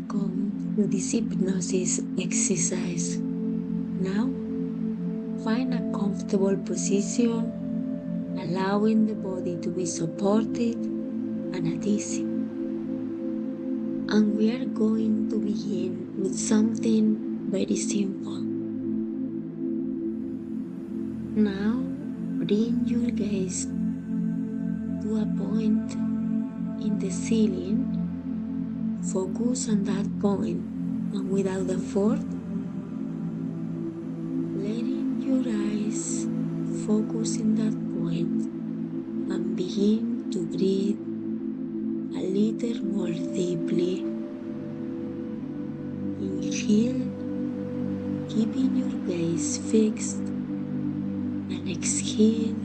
welcome to this hypnosis exercise. Now, find a comfortable position, allowing the body to be supported and at ease. And we are going to begin with something very simple. Now, bring your gaze to a point in the ceiling. Focus on that point, and without effort, letting your eyes focus in that point and begin to breathe a little more deeply. Inhale, keeping your gaze fixed, and exhale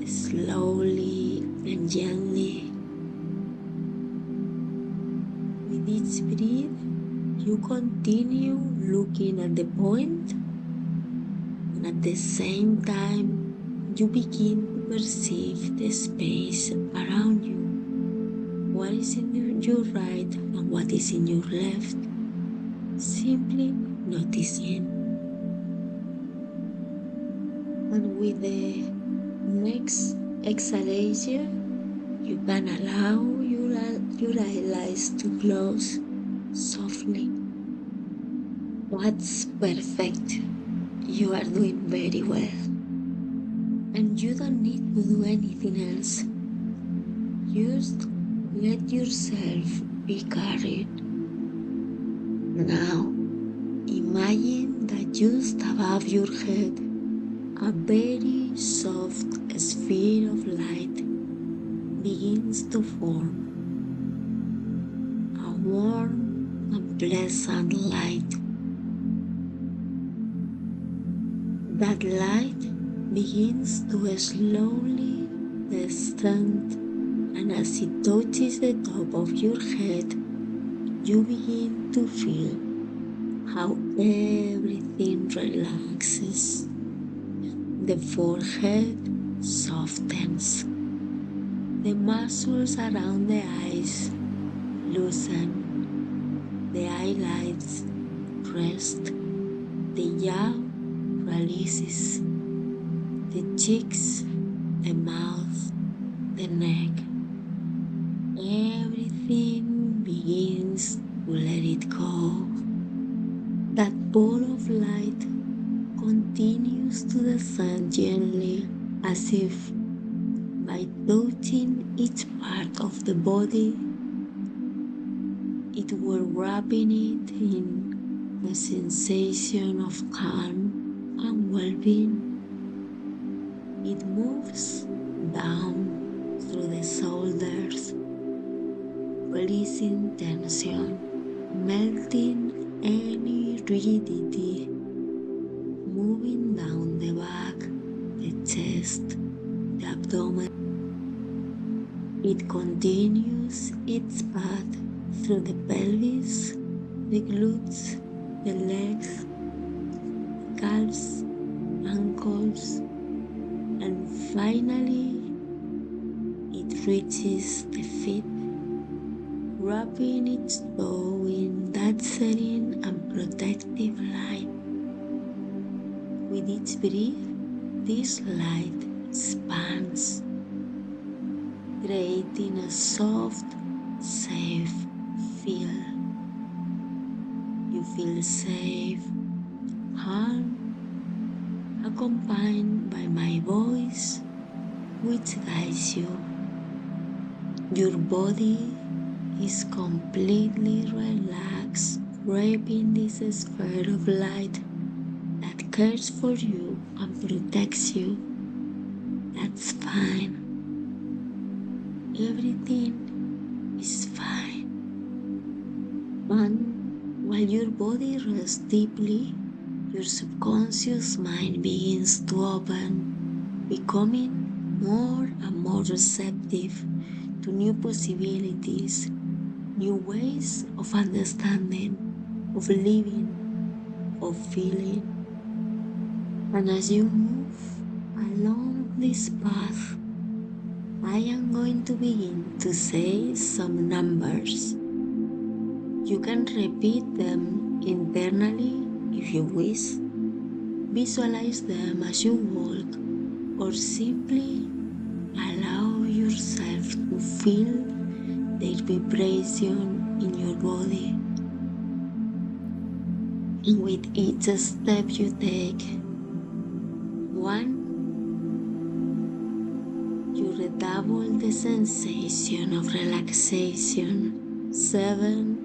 slowly and gently. With each breath, you continue looking at the point, and at the same time, you begin to perceive the space around you. What is in your right and what is in your left. Simply noticing. And with the next exhalation, you can allow your eyelids to close softly. That's perfect. You are doing very well. And you don't need to do anything else. Just let yourself be carried. Now, imagine that just above your head, a very soft sphere of light begins to form. A warm and pleasant light. That light begins to slowly descend, and as it touches the top of your head, you begin to feel how everything relaxes. The forehead softens. The muscles around the eyes loosen. The eyelids rest. The jaw releases. The cheeks, the mouth, the neck. Everything begins to let it go. That ball of light continues to descend gently, as if by touching each part of the body, it were wrapping it in the sensation of calm and well-being. It moves down through the shoulders, releasing tension, melting any rigidity, moving down the back, the chest, the abdomen. It continues its path through the pelvis, the glutes, the legs, calves, ankles, and finally it reaches the feet, wrapping its toe in that serene and protective light. With each breath, this light expands, creating a soft, safe feel. You feel safe, calm, accompanied by my voice, which guides you. Your body is completely relaxed, wrapping this sphere of light that cares for you and protects you. That's fine. Everything is fine. And while your body rests deeply, your subconscious mind begins to open, becoming more and more receptive to new possibilities, new ways of understanding, of living, of feeling. And as you move along this path, I am going to begin to say some numbers. You can repeat them internally if you wish. Visualize them as you walk, or simply allow yourself to feel their vibration in your body. And with each step you take, 1, you redouble the sensation of relaxation. 7,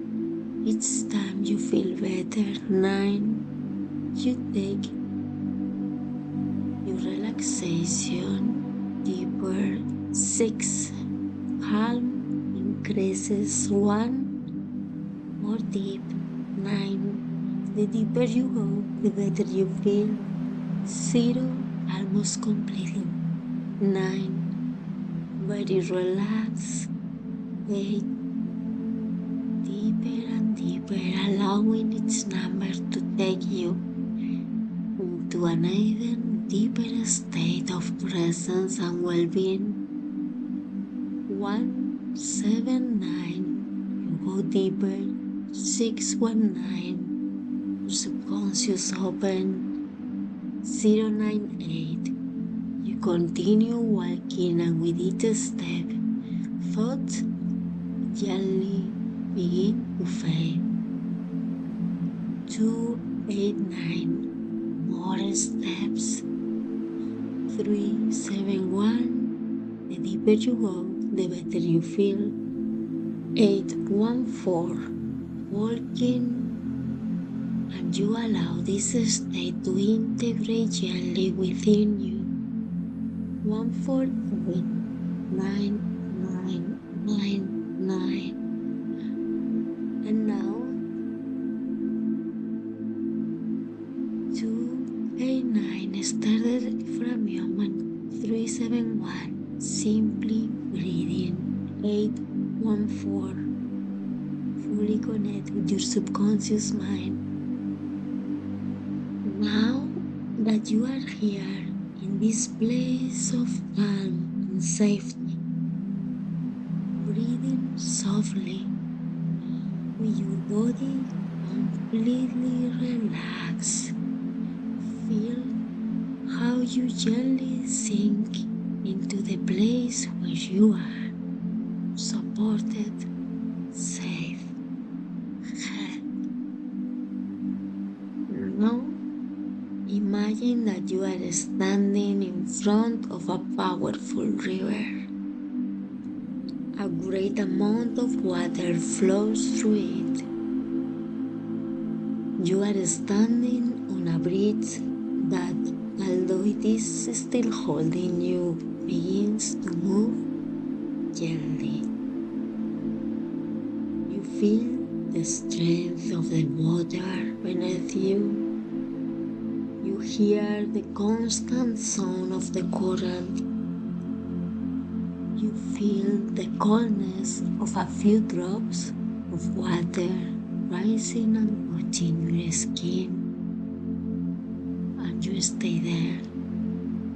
each time you feel better. 9, you take your relaxation deeper. 6, calm increases. 1, more deep. 9, the deeper you go, the better you feel. 0, almost completely. 9, very relaxed. 8, deeper and deeper, allowing each number to take you into an even deeper state of presence and well-being. 1, 7, 9, you go deeper. 6, 1, 9, your subconscious open. 0, 9, 8, you continue walking, and with each step, thoughts gently begin to fade. 2, 8, 9, more steps. 3, 7, 1, the deeper you go, the better you feel. 8, 1, 4, walking, and you allow this state to integrate gently within you. 1, 4, 8, 9, 9, 9, 9. And now 2, 8, 9 started from your moment. 3, 7, 1, simply breathing. 8, 1, 4, fully connect with your subconscious mind. Now that you are here in this place of calm and safety, breathing softly with your body completely relaxed. Feel how you gently sink into the place where you are, supported, safe. Now, imagine that you are standing in front of a powerful river. A great amount of water flows through it. You are standing on a bridge that, although it is still holding you, begins to move gently. You feel the strength of the water beneath you. You hear the constant sound of the current. You feel the coldness of a few drops of water rising and touching your skin. And you stay there,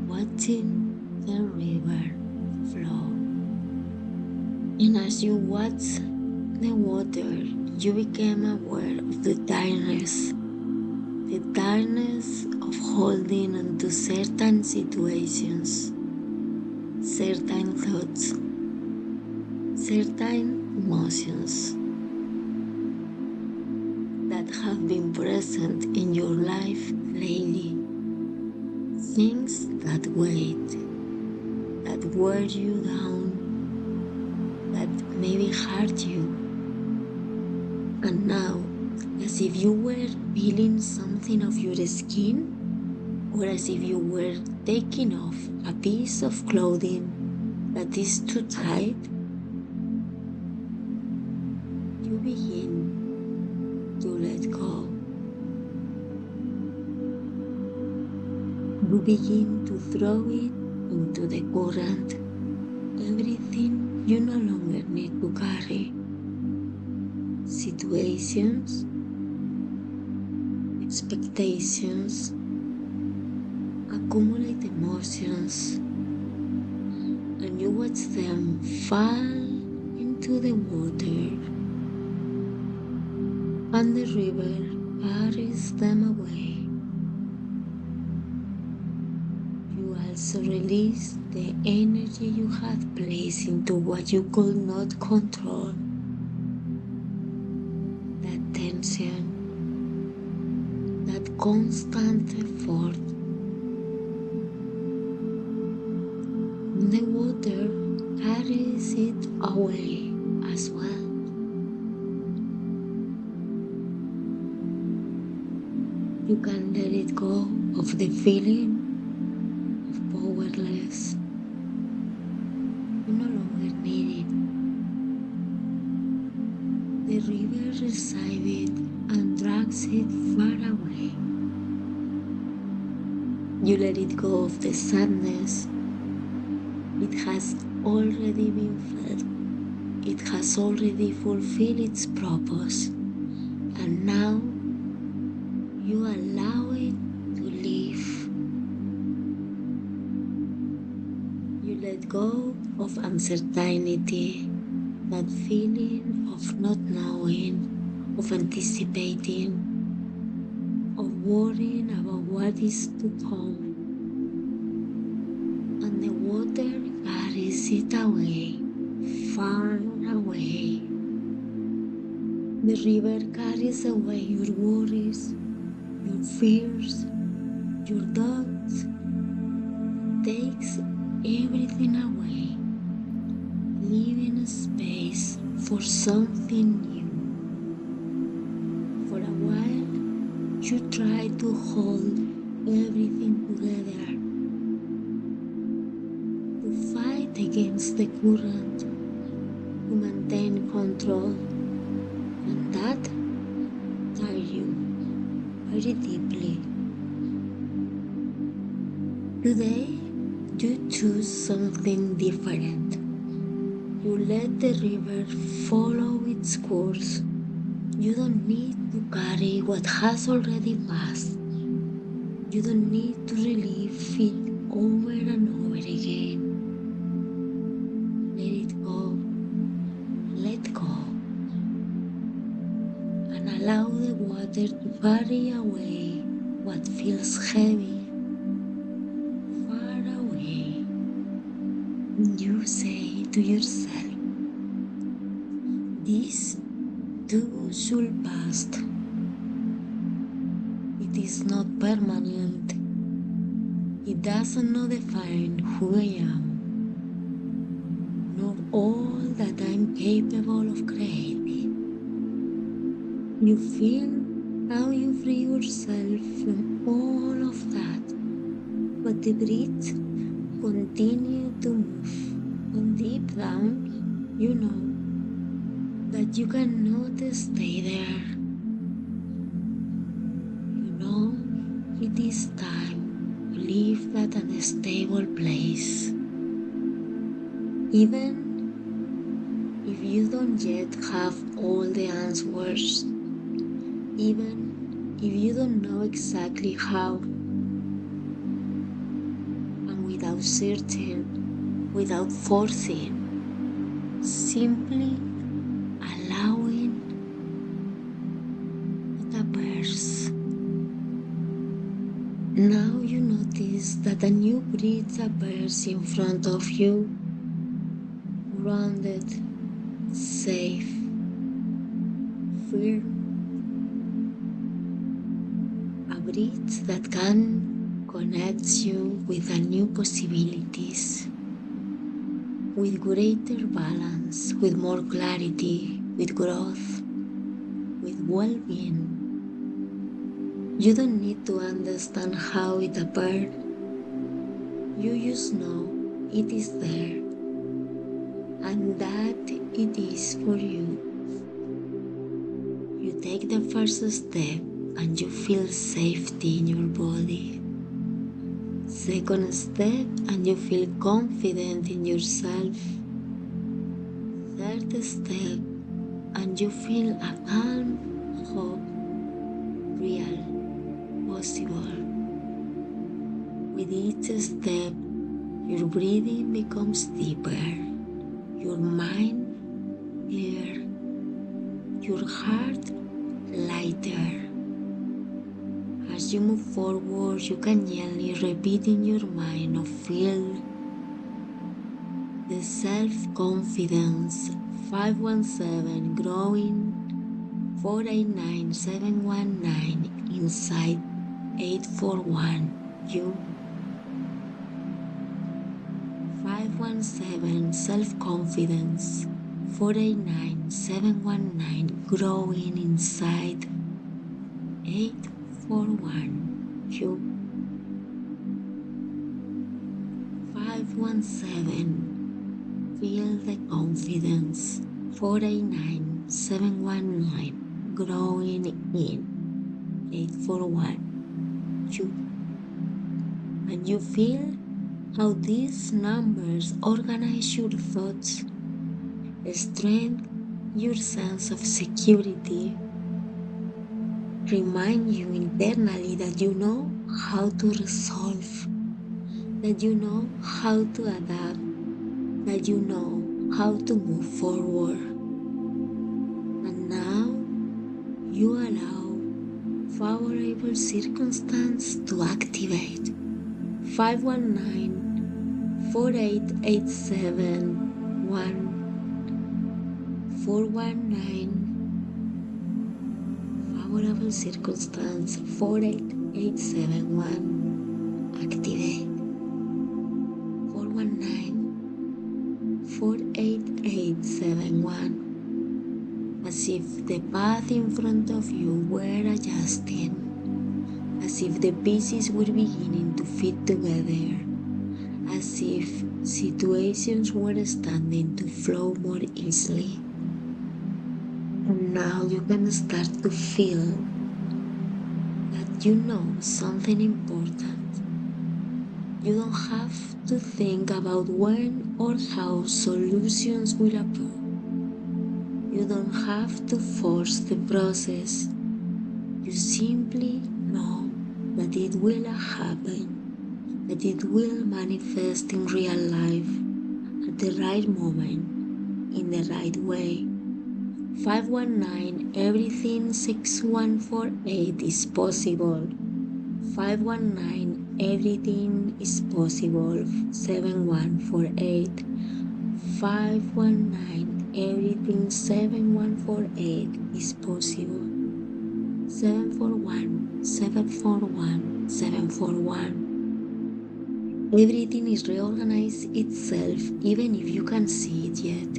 watching the river flow. And as you watch the water, you become aware of the tiredness of holding on to certain situations, certain thoughts, certain emotions that have been present in your life lately. Things that weighed, that wear you down, that maybe hurt you. And now, as if you were peeling something off your skin, or as if you were taking off a piece of clothing that is too tight, you begin to let go. You begin to throw it into the current, everything you no longer need to carry. Situations, expectations, accumulate emotions, and you watch them fall into the water. and the river carries them away. You also release the energy you had placed into what you could not control. That tension, that constant effort. The water carries it away as well. You can let it go of the feeling of powerless. You no longer need it. The river receives it and drags it far away. You let it go of the sadness. It has already been felt. It has already fulfilled its purpose. And now you allow it to live. You let go of uncertainty, that feeling of not knowing, of anticipating, of worrying about what is to come. And the water carries it away, far away. The river carries away your worries, your fears, your doubts, takes everything away, leaving a space for something new. For a while, you try to hold everything together, to fight against the current, to maintain control, and that tires you very deeply. Today, you choose something different. You let the river follow its course. You don't need to carry what has already passed. You don't need to relive it over and over again. Let it go. Let go. And allow the water to carry away what feels heavy. You say to yourself, this too should pass. It is not permanent. It doesn't not define who I am, nor all that I'm capable of creating. You feel how you free yourself from all of that, but the breath continue to move. And deep down, you know that you cannot stay there. You know it is time to leave that unstable place. Even if you don't yet have all the answers, even if you don't know exactly how, and without searching, without forcing, simply allowing it appears. Now you notice that a new breath appears in front of you, grounded, safe, firm, a breath that can connect you with a new possibilities, with greater balance, with more clarity, with growth, with well-being. You don't need to understand how it appeared. You just know it is there, and that it is for you. You take the first step and you feel safety in your body. Second step and you feel confident in yourself. Third step and you feel a calm hope, real, possible. With each step, your breathing becomes deeper, your mind clear, your heart lighter. As you move forward, you can gently repeat in your mind or feel the self-confidence 517 growing 489719 inside 841 you 517 self-confidence 489719 growing inside 841 you 517 feel the confidence 489719 growing in 841 you, and you feel how these numbers organize your thoughts, strengthen your sense of security, remind you internally that you know how to resolve, that you know how to adapt, that you know how to move forward. And now you allow favorable circumstance to activate 519-4887-1 419 favorable circumstance 48871 activate 419-48871 as if the path in front of you were adjusting, as if the pieces were beginning to fit together, as if situations were starting to flow more easily. And now you can start to feel that you know something important. You don't have to think about when or how solutions will appear. You don't have to force the process. You simply know that it will happen, that it will manifest in real life at the right moment, in the right way. 519 everything 6148 is possible. 519 everything is possible 7148. 519 everything 7148 is possible 741 741 741. Everything is reorganized itself, even if you can't see it yet,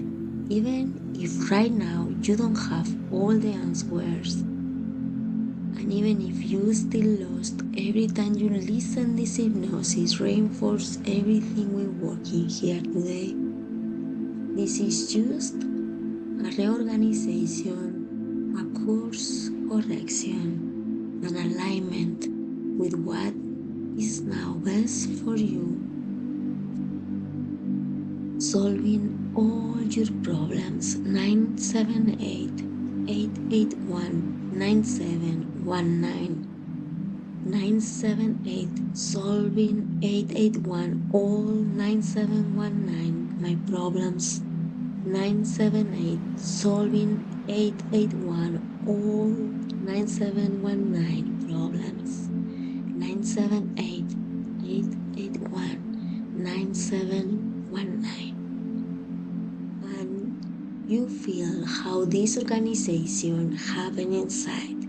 even if right now you don't have all the answers, and even if you still lost every time you listen. This hypnosis reinforce everything we work in here today. This is just a reorganization, a course correction, an alignment with what is now best for you. Solving all your problems 978-881-9719 978 solving 881 all 9719 my problems 978 solving 881 all 9719 problems 978-881-9719. And you feel how this organization happens inside,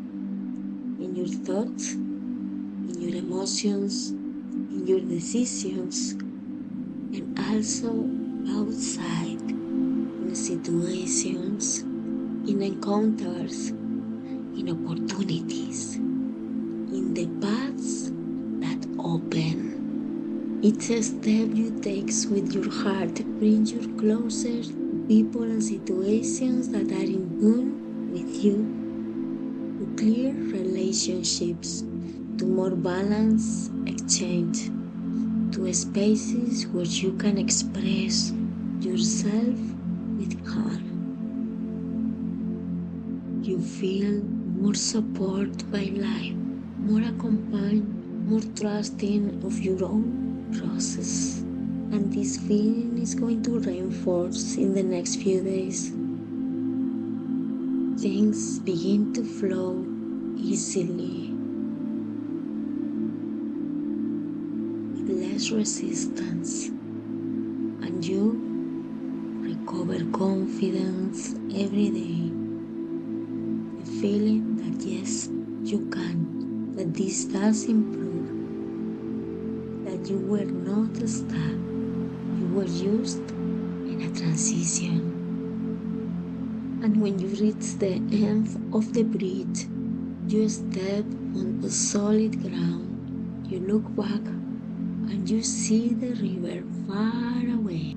in your thoughts, in your emotions, in your decisions, and also outside, in situations, in encounters, in opportunities, in the paths that open. Each step you take with your heart brings you closer to people and situations that are in tune with you, to clear relationships, to more balanced exchange, to spaces where you can express yourself with calm. You feel more support by life, more accompanied, more trusting of your own process. And this feeling is going to reinforce in the next few days. Things begin to flow easily, with less resistance, and you recover confidence every day. The feeling that yes, you can, that this does improve, that you were not stuck, you were just in a transition. And when you reach the end of the bridge, you step onto solid ground. You look back and you see the river far away.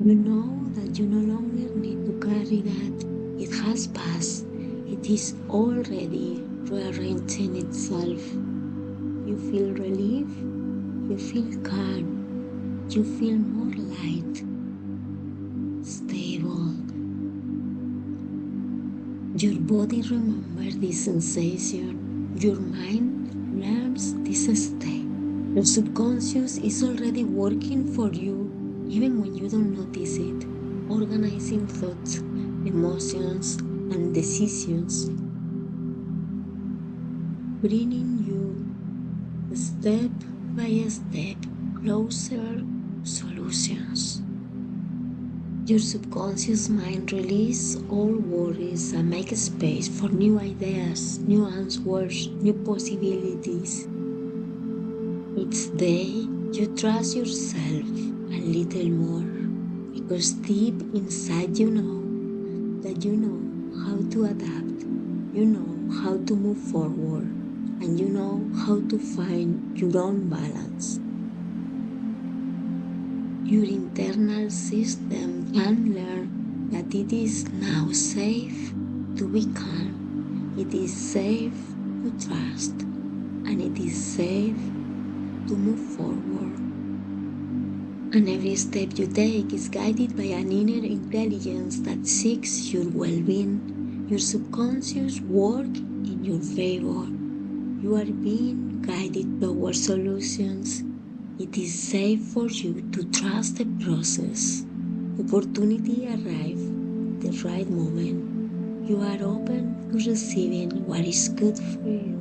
You know that you no longer need to carry that. It has passed. It is already rearranging itself. You feel relief. You feel calm. You feel more light, stable. Your body remembers this sensation. Your mind learns this state. Your subconscious is already working for you, even when you don't notice it, organizing thoughts, emotions, and decisions, bringing you step by step closer solutions. Your subconscious mind releases all worries and makes space for new ideas, new answers, new possibilities. Each day, you trust yourself a little more because deep inside you know that you know how to adapt, you know how to move forward, and you know how to find your own balance. Your internal system can learn that it is now safe to be calm, it is safe to trust, and it is safe to move forward. And every step you take is guided by an inner intelligence that seeks your well-being. Your subconscious work in your favor. You are being guided towards solutions. It is safe for you to trust the process. Opportunity arrives at the right moment. You are open to receiving what is good for you.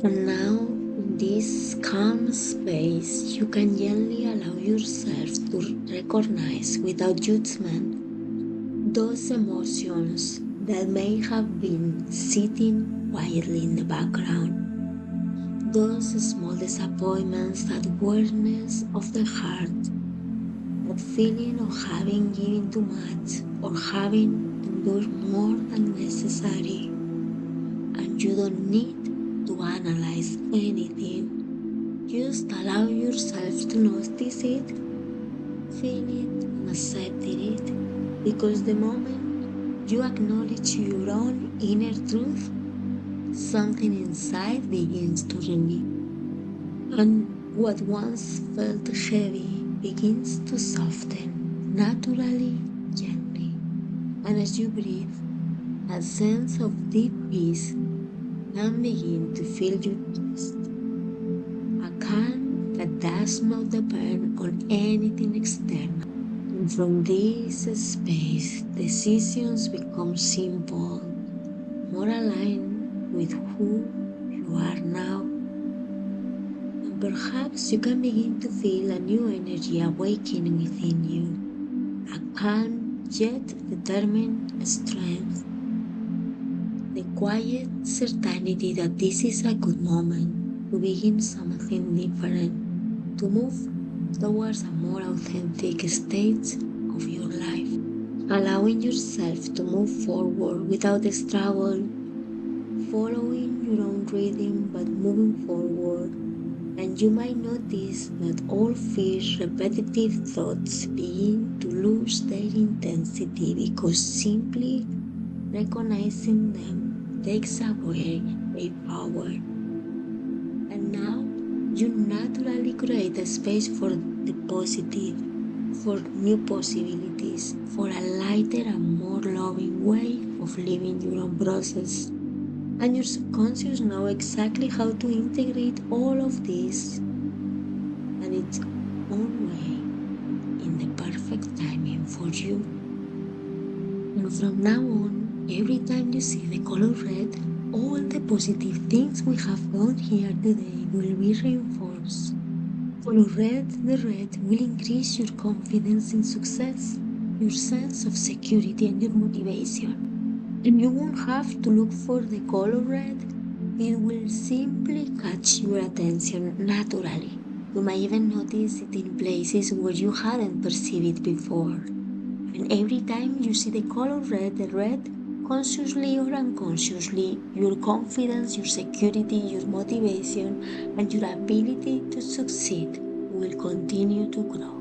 And now, in this calm space, you can gently allow yourself to recognize without judgment those emotions that may have been sitting quietly in the background. Those small disappointments, that awareness of the heart, that feeling of having given too much or having endured more than necessary. And you don't need to analyze anything. Just allow yourself to notice it, feel it, and accept it. Because the moment you acknowledge your own inner truth, something inside begins to release, and what once felt heavy begins to soften naturally, gently. And as you breathe, a sense of deep peace can begin to fill your chest, a calm that does not depend on anything external. And from this space, decisions become simple, more aligned with who you are now. And perhaps you can begin to feel a new energy awakening within you, a calm yet determined strength, the quiet certainty that this is a good moment to begin something different, to move towards a more authentic state of your life, allowing yourself to move forward without struggle, following your own rhythm but moving forward. And you might notice that all fears, repetitive thoughts begin to lose their intensity because simply recognizing them takes away their power. And now you naturally create a space for the positive, for new possibilities, for a lighter and more loving way of living your own process. And your subconscious knows exactly how to integrate all of this in its own way, in the perfect timing for you. And from now on, every time you see the color red all the positive things we have done here today will be reinforced. Follow red, the red will increase your confidence in success, your sense of security, and your motivation. And you won't have to look for the color red, it will simply catch your attention naturally. You might even notice it in places where you hadn't perceived it before. And every time you see the color red, the red, consciously or unconsciously, your confidence, your security, your motivation, and your ability to succeed will continue to grow.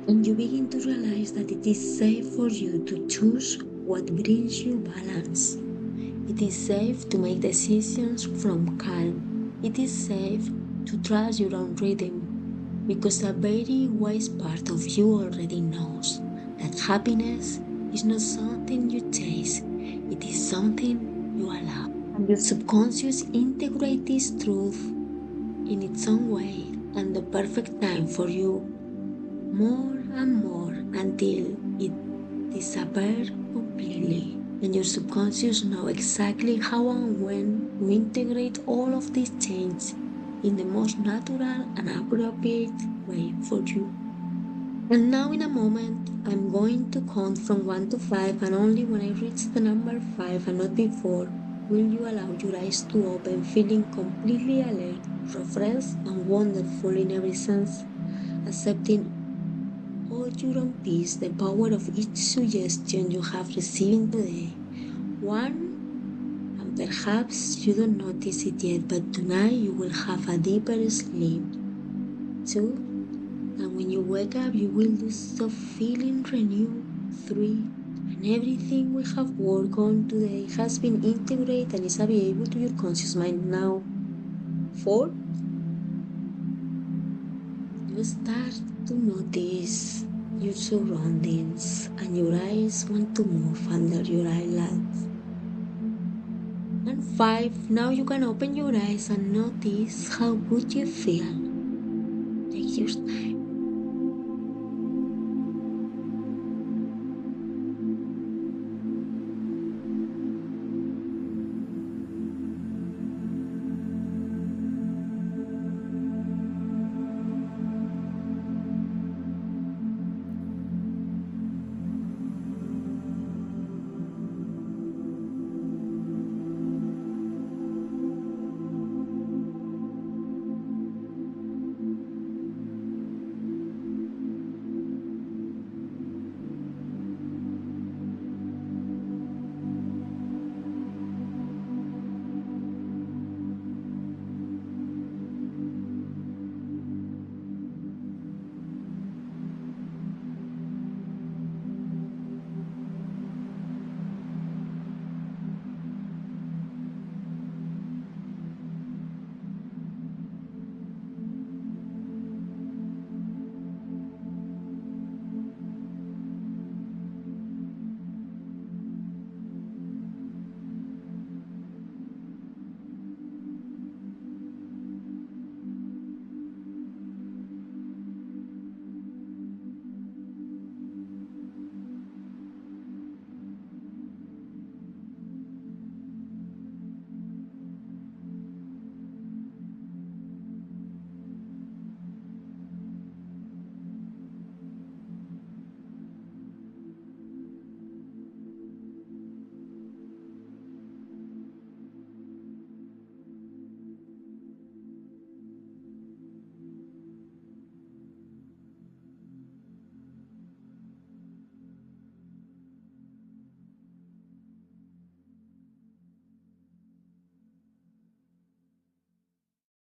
And you begin to realize that it is safe for you to choose what brings you balance. It is safe to make decisions from calm. It is safe to trust your own rhythm because a very wise part of you already knows that happiness is not something you chase, it is something you allow. And your subconscious integrates this truth in its own way and the perfect time for you more and more until it disappears completely. And your subconscious knows exactly how and when to integrate all of these changes in the most natural and appropriate way for you. And now, in a moment, I'm going to count from 1 to 5, and only when I reach the number 5 and not before will you allow your eyes to open, feeling completely alert, refreshed, and wonderful in every sense, accepting all your own peace, the power of each suggestion you have received today. 1, and perhaps you don't notice it yet, but tonight you will have a deeper sleep. 2, and when you wake up, you will do so feeling renewed. 3, and everything we have worked on today has been integrated and is available to your conscious mind now. 4, you start to notice your surroundings and your eyes want to move under your eyelids. And 5, now you can open your eyes and notice how good you feel. Take your time.